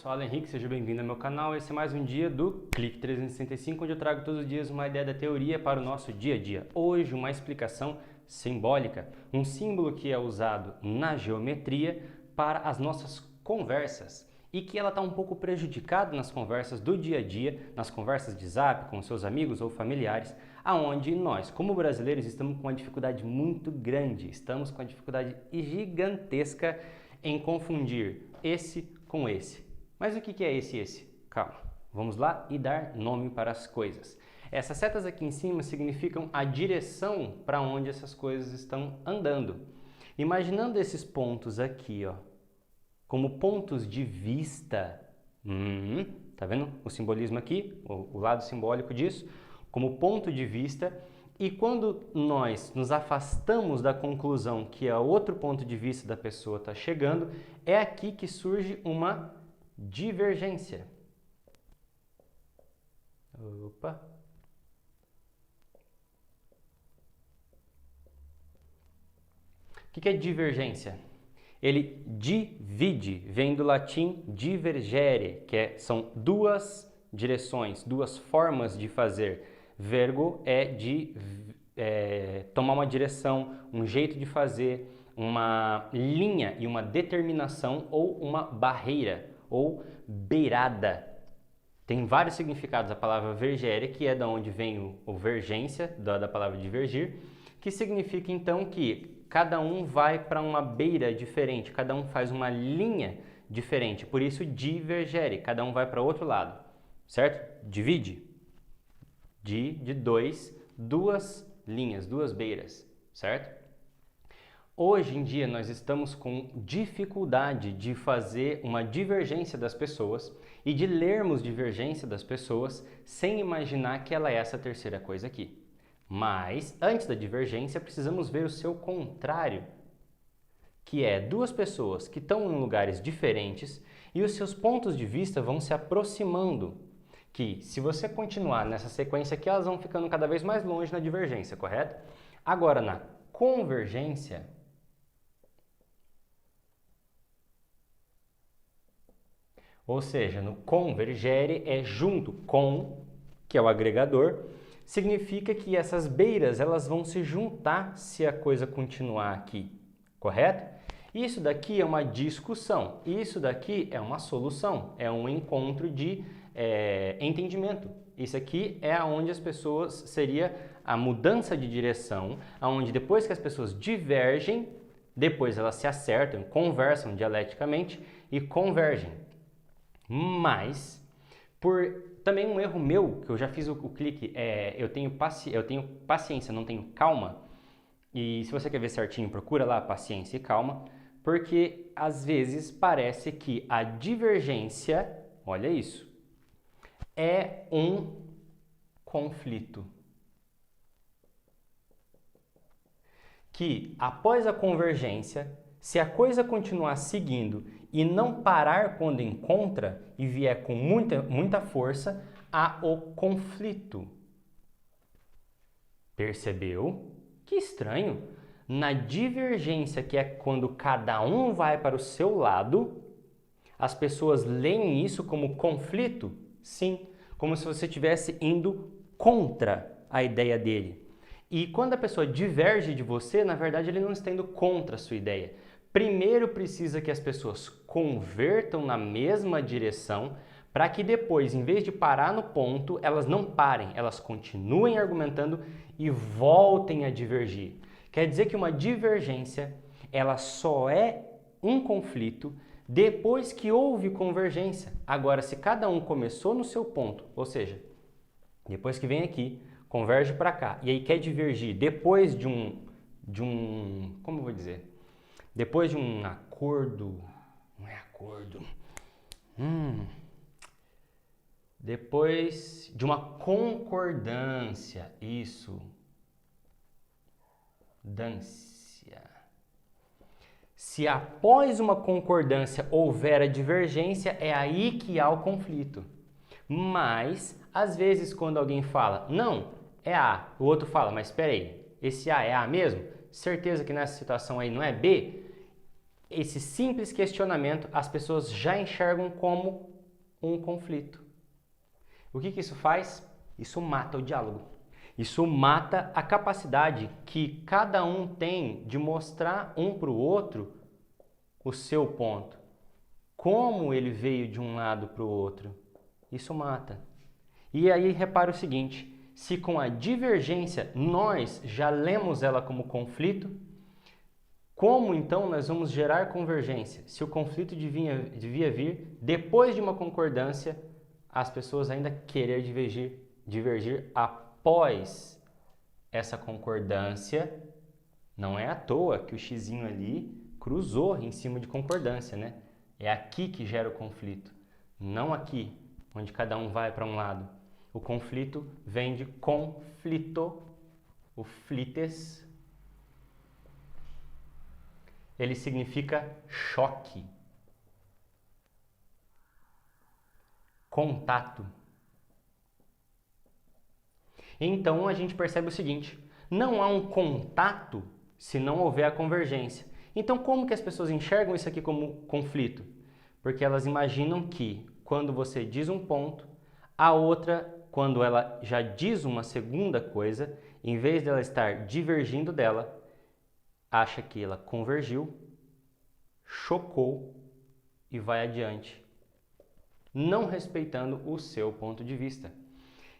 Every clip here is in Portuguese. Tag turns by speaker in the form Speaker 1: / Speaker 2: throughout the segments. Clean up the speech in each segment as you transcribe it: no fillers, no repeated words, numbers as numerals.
Speaker 1: sou Alan Henrique, seja bem-vindo ao meu canal. Esse é mais um dia do Clique 365, onde eu trago todos os dias uma ideia da teoria para o nosso dia a dia. Hoje, uma explicação simbólica, um símbolo que é usado na geometria para as nossas conversas e que ela está um pouco prejudicada nas conversas do dia a dia, nas conversas de zap com seus amigos ou familiares, aonde nós, como brasileiros, estamos com uma dificuldade muito grande, estamos com uma dificuldade gigantesca em confundir esse com esse. Mas o que é esse e esse? Calma, vamos lá e dar nome para as coisas. Essas setas aqui em cima significam a direção para onde essas coisas estão andando. Imaginando esses pontos aqui, ó, como pontos de vista, tá vendo o simbolismo aqui, o lado simbólico disso, como ponto de vista. E quando nós nos afastamos da conclusão que é outro ponto de vista da pessoa está chegando, é aqui que surge uma divergência. Opa! O que é divergência? Ele divide, vem do latim divergere, que são duas direções, duas formas de fazer. Vergo é de tomar uma direção, um jeito de fazer, uma linha e uma determinação ou uma barreira ou beirada. Tem vários significados a palavra vergere, que é da onde vem o vergência, da palavra divergir, que significa então que cada um vai para uma beira diferente, cada um faz uma linha diferente, por isso divergere, cada um vai para outro lado, certo? Divide. De duas linhas, duas beiras, certo? Hoje em dia nós estamos com dificuldade de fazer uma divergência das pessoas e de lermos divergência das pessoas sem imaginar que ela é essa terceira coisa aqui. Mas, antes da divergência, precisamos ver o seu contrário, que é duas pessoas que estão em lugares diferentes e os seus pontos de vista vão se aproximando. Que se você continuar nessa sequência aqui, elas vão ficando cada vez mais longe na divergência, correto? Agora, na convergência, ou seja, no convergere é junto com, que é o agregador, significa que essas beiras elas vão se juntar se a coisa continuar aqui, correto? Isso daqui é uma discussão, isso daqui é uma solução, é um encontro de entendimento. Isso aqui é onde as pessoas, seria a mudança de direção, onde depois que as pessoas divergem, depois elas se acertam, conversam dialeticamente e convergem. Mas, por também um erro meu, que eu já fiz o clique, eu tenho paciência, não tenho calma, e se você quer ver certinho, procura lá paciência e calma, porque às vezes parece que a divergência, olha isso, é um conflito. Que após a convergência, se a coisa continuar seguindo e não parar quando encontra e vier com muita força, há o conflito. Percebeu? Que estranho! Na divergência, que é quando cada um vai para o seu lado, as pessoas leem isso como conflito? Sim, como se você estivesse indo contra a ideia dele. E quando a pessoa diverge de você, na verdade ele não está indo contra a sua ideia. Primeiro precisa que as pessoas convertam na mesma direção para que depois, em vez de parar no ponto, elas não parem, elas continuem argumentando e voltem a divergir. Quer dizer que uma divergência, ela só é um conflito depois que houve convergência. Agora, se cada um começou no seu ponto, ou seja, depois que vem aqui, converge para cá, e aí quer divergir depois de um, como eu vou dizer? Depois de um acordo, não é acordo, depois de uma concordância, isso, se após uma concordância houver a divergência, é aí que há o conflito. Mas, às vezes, quando alguém fala, não, é A, o outro fala, mas espera aí, esse A é A mesmo? Certeza que nessa situação aí não é B? esse simples questionamento as pessoas já enxergam como um conflito. O que isso faz? Isso mata o diálogo. Isso mata a capacidade que cada um tem de mostrar um para o outro o seu ponto. Como ele veio de um lado para o outro. Isso mata. E aí repara o seguinte, se com a divergência nós já lemos ela como conflito, como então nós vamos gerar convergência? Se o conflito devia vir depois de uma concordância, as pessoas ainda querer divergir após essa concordância, não é à toa que o xizinho ali cruzou em cima de concordância, né? É aqui que gera o conflito, não aqui, onde cada um vai para um lado. O conflito vem de conflito, o flites, ele significa choque, contato. Então a gente percebe o seguinte, não há um contato se não houver a convergência. Então como que as pessoas enxergam isso aqui como conflito? Porque elas imaginam que quando você diz um ponto, a outra, quando ela já diz uma segunda coisa, em vez dela estar divergindo dela, acha que ela convergiu, chocou e vai adiante, não respeitando o seu ponto de vista.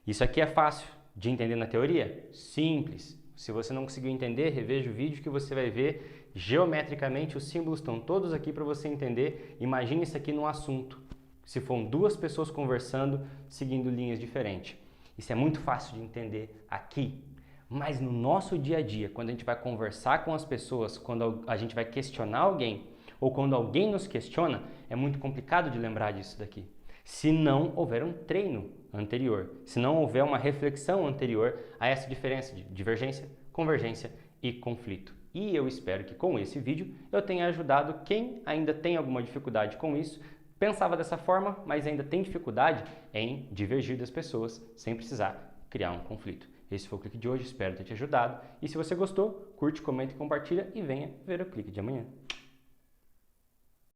Speaker 1: Isso aqui é fácil de entender na teoria? Simples. Se você não conseguiu entender, reveja o vídeo que você vai ver geometricamente, os símbolos estão todos aqui para você entender. Imagine isso aqui num assunto, se foram duas pessoas conversando, seguindo linhas diferentes. Isso é muito fácil de entender aqui. Mas no nosso dia a dia, quando a gente vai conversar com as pessoas, quando a gente vai questionar alguém, ou quando alguém nos questiona, é muito complicado de lembrar disso daqui. Se não houver um treino anterior, se não houver uma reflexão anterior a essa diferença de divergência, convergência e conflito. E eu espero que com esse vídeo eu tenha ajudado quem ainda tem alguma dificuldade com isso, pensava dessa forma, mas ainda tem dificuldade em divergir das pessoas sem precisar criar um conflito. Esse foi o clique de hoje, espero ter te ajudado. E se você gostou, curte, comenta e compartilha e venha ver o clique de amanhã.